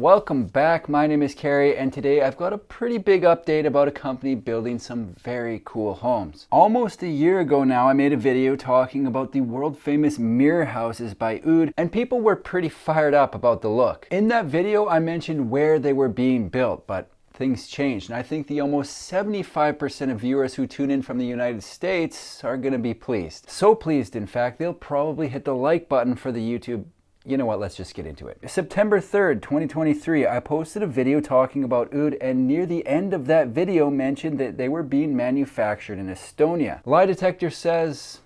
Welcome back, my name is Carrie, and today I've got a pretty big update about a company building some very cool homes. Almost a year ago now, I made a video talking about the world famous mirror houses by Oud, and people were pretty fired up about the look. In that video, I mentioned where they were being built, but things changed, and I think the almost 75% of viewers who tune in from the United States are going to be pleased. So pleased, in fact, they'll probably hit the like button for the YouTube. You know what, let's just get into it. September 3rd, 2023, I posted a video talking about Oud, and near the end of that video mentioned that they were being manufactured in Estonia. Lie detector says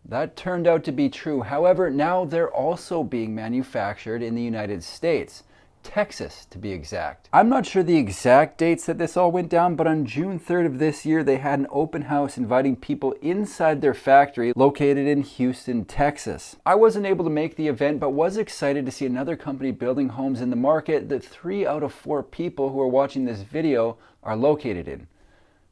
that turned out to be true. However, now they're also being manufactured in the United States. Texas, to be exact. I'm not sure the exact dates that this all went down, but on June 3rd of this year, they had an open house inviting people inside their factory located in Houston, Texas. I wasn't able to make the event, but was excited to see another company building homes in the market that 3 out of 4 people who are watching this video are located in.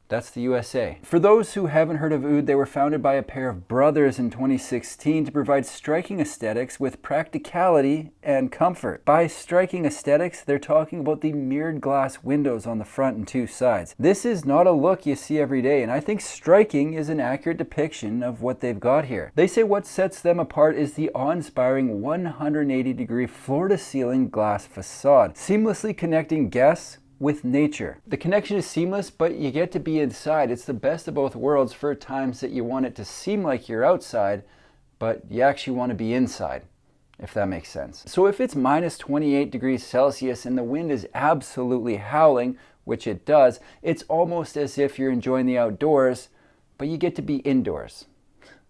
That's the USA. For those who haven't heard of Oud, they were founded by a pair of brothers in 2016 to provide striking aesthetics with practicality and comfort. By striking aesthetics, they're talking about the mirrored glass windows on the front and 2 sides. This is not a look you see every day, and I think striking is an accurate depiction of what they've got here. They say what sets them apart is the awe-inspiring 180-degree floor-to-ceiling glass facade, seamlessly connecting guests with nature. The connection is seamless, but you get to be inside. It's the best of both worlds for times that you want it to seem like you're outside, but you actually want to be inside, if that makes sense. So if it's minus 28 degrees Celsius and the wind is absolutely howling, which it does, it's almost as if you're enjoying the outdoors, but you get to be indoors,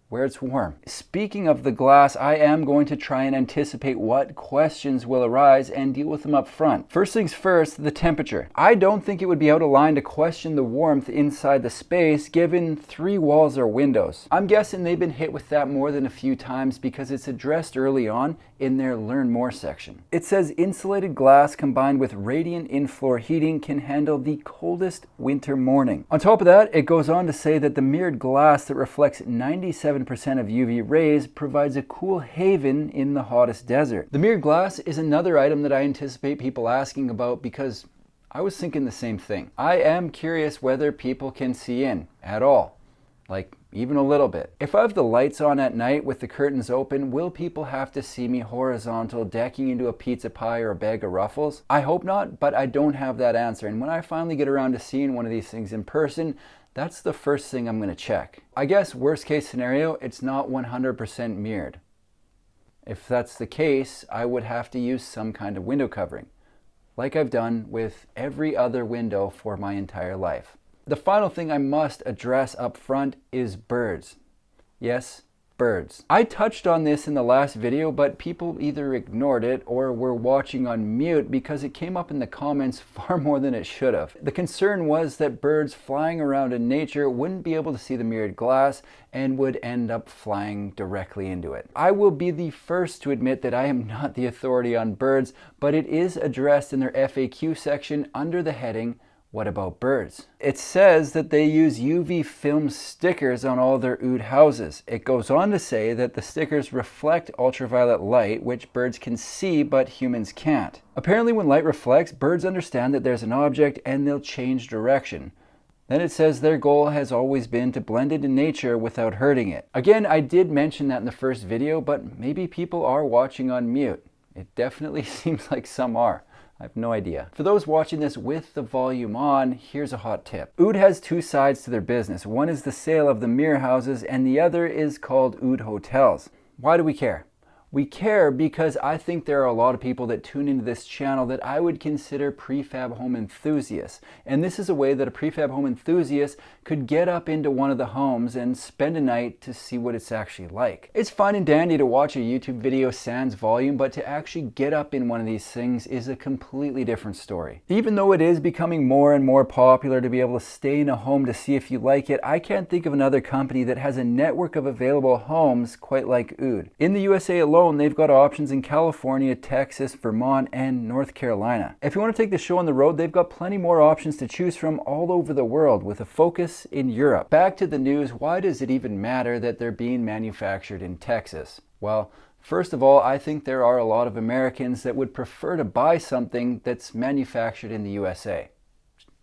where it's warm. Speaking of the glass, I am going to try and anticipate what questions will arise and deal with them up front. First things first, the temperature. I don't think it would be out of line to question the warmth inside the space given 3 walls or windows. I'm guessing they've been hit with that more than a few times because it's addressed early on in their Learn More section. It says insulated glass combined with radiant in-floor heating can handle the coldest winter morning. On top of that, it goes on to say that the mirrored glass that reflects 97% of UV rays provides a cool haven in the hottest desert. The mirrored glass is another item that I anticipate people asking about because I was thinking the same thing. I am curious whether people can see in at all, like even a little bit. If I have the lights on at night with the curtains open, will people have to see me horizontal decking into a pizza pie or a bag of Ruffles? I hope not, but I don't have that answer. And when I finally get around to seeing one of these things in person, that's the first thing I'm going to check. I guess worst case scenario, it's not 100% mirrored. If that's the case, I would have to use some kind of window covering, like I've done with every other window for my entire life. The final thing I must address up front is birds. Yes, birds. I touched on this in the last video, but people either ignored it or were watching on mute because it came up in the comments far more than it should have. The concern was that birds flying around in nature wouldn't be able to see the mirrored glass and would end up flying directly into it. I will be the first to admit that I am not the authority on birds, but it is addressed in their FAQ section under the heading, "What about birds?" It says that they use UV film stickers on all their Oud houses. It goes on to say that the stickers reflect ultraviolet light, which birds can see but humans can't. Apparently when light reflects, birds understand that there's an object and they'll change direction. Then it says their goal has always been to blend into nature without hurting it. Again, I did mention that in the first video, but maybe people are watching on mute. It definitely seems like some are. I have no idea. For those watching this with the volume on, here's a hot tip. Oud has 2 sides to their business. One is the sale of the mirror houses and the other is called Oud Hotels. Why do we care? We care because I think there are a lot of people that tune into this channel that I would consider prefab home enthusiasts. And this is a way that a prefab home enthusiast could get up into one of the homes and spend a night to see what it's actually like. It's fine and dandy to watch a YouTube video sans volume, but to actually get up in one of these things is a completely different story. Even though it is becoming more and more popular to be able to stay in a home to see if you like it, I can't think of another company that has a network of available homes quite like Oud. In the USA alone, they've got options in California, Texas, Vermont, and North Carolina. If you want to take the show on the road, they've got plenty more options to choose from all over the world with a focus in Europe. Back to the news, why does it even matter that they're being manufactured in Texas? Well, First of all, I think there are a lot of Americans that would prefer to buy something that's manufactured in the USA.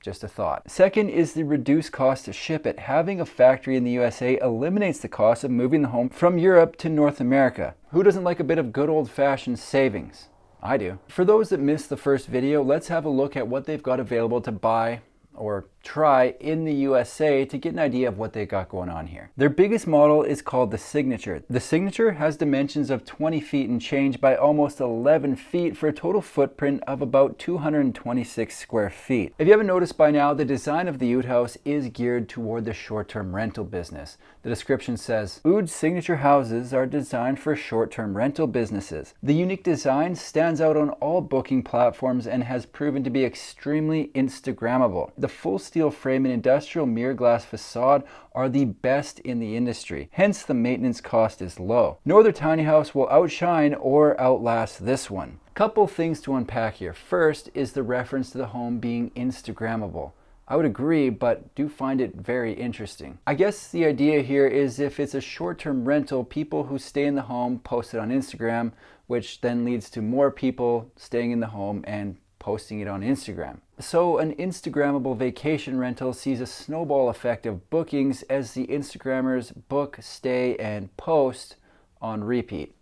Just a thought. Second is the reduced cost to ship it. Having a factory in the USA eliminates the cost of moving the home from Europe to North America. Who doesn't like a bit of good old-fashioned savings? I do. For those that missed the first video, let's have a look at what they've got available to buy or try in the USA to get an idea of what they got going on here. Their biggest model is called the Signature. The Signature has dimensions of 20 feet and change by almost 11 feet for a total footprint of about 226 square feet. If you haven't noticed by now, the design of the Oud house is geared toward the short-term rental business. The description says, Oud Signature houses are designed for short-term rental businesses. The unique design stands out on all booking platforms and has proven to be extremely Instagrammable. The full steel frame and industrial mirror glass facade are the best in the industry. Hence, the maintenance cost is low. No other tiny house will outshine or outlast this one. Couple things to unpack here. First is the reference to the home being Instagrammable. I would agree, but do find it very interesting. I guess the idea here is if it's a short-term rental, people who stay in the home post it on Instagram, which then leads to more people staying in the home and posting it on Instagram. So an Instagrammable vacation rental sees a snowball effect of bookings as the Instagrammers book, stay, and post on repeat.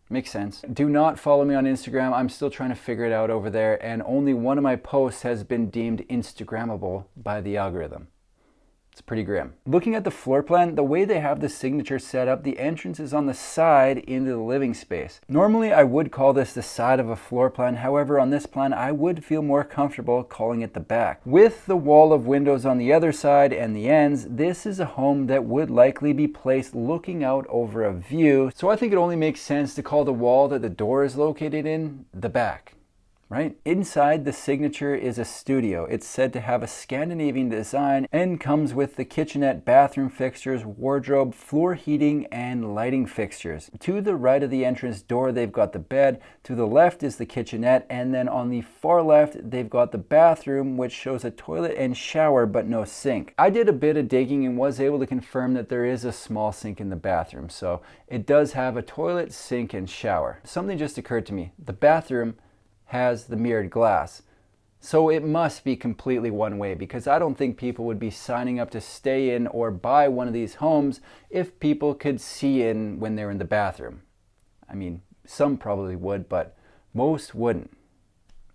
Makes sense. Do not follow me on Instagram. I'm still trying to figure it out over there, and only one of my posts has been deemed Instagrammable by the algorithm. It's pretty grim. Looking at the floor plan, the way they have the Signature set up, the entrance is on the side into the living space. Normally, I would call this the side of a floor plan. However, on this plan, I would feel more comfortable calling it the back. With the wall of windows on the other side and the ends, this is a home that would likely be placed looking out over a view. So I think it only makes sense to call the wall that the door is located in the back. Right? Inside, the Signature is a studio. It's said to have a Scandinavian design and comes with the kitchenette, bathroom fixtures, wardrobe, floor heating, and lighting fixtures. To the right of the entrance door, they've got the bed. To the left is the kitchenette, and then on the far left, they've got the bathroom, which shows a toilet and shower, but no sink. I did a bit of digging and was able to confirm that there is a small sink in the bathroom, so it does have a toilet, sink, and shower. Something just occurred to me. The bathroom has the mirrored glass. So it must be completely one way, because I don't think people would be signing up to stay in or buy one of these homes if people could see in when they're in the bathroom. I mean, some probably would, but most wouldn't.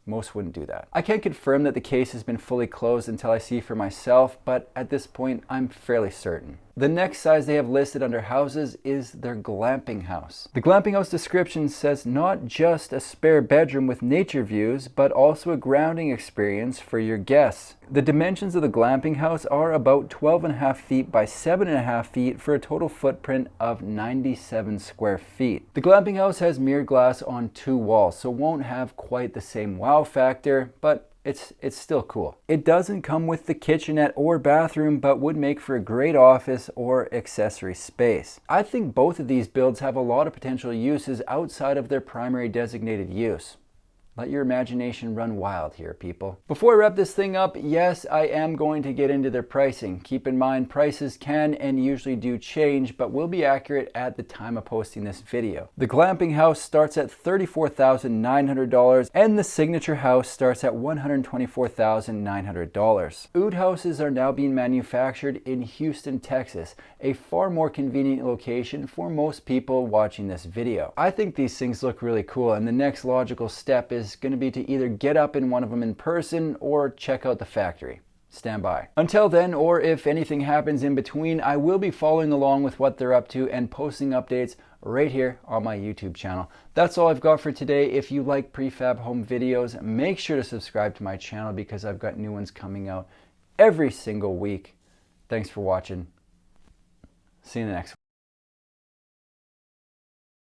Most wouldn't do that. I can't confirm that the case has been fully closed until I see for myself, but at this point, I'm fairly certain. The next size they have listed under houses is their glamping house. The glamping house description says not just a spare bedroom with nature views, but also a grounding experience for your guests. The dimensions of the glamping house are about 12.5 feet by 7.5 feet for a total footprint of 97 square feet. The glamping house has mirrored glass on 2 walls, so won't have quite the same wow factor, but it's still cool. It doesn't come with the kitchenette or bathroom, but would make for a great office or accessory space. I think both of these builds have a lot of potential uses outside of their primary designated use. Let your imagination run wild here, people. Before I wrap this thing up, yes, I am going to get into their pricing. Keep in mind, prices can and usually do change, but will be accurate at the time of posting this video. The glamping house starts at $34,900, and the Signature house starts at $124,900. Oud houses are now being manufactured in Houston, Texas, a far more convenient location for most people watching this video. I think these things look really cool, and the next logical step is going to be to either get up in one of them in person or check out the factory. Stand by. Until then, or if anything happens in between, I will be following along with what they're up to and posting updates right here on my YouTube channel. That's all I've got for today. If you like prefab home videos, make sure to subscribe to my channel because I've got new ones coming out every single week. Thanks for watching. See you in the next one.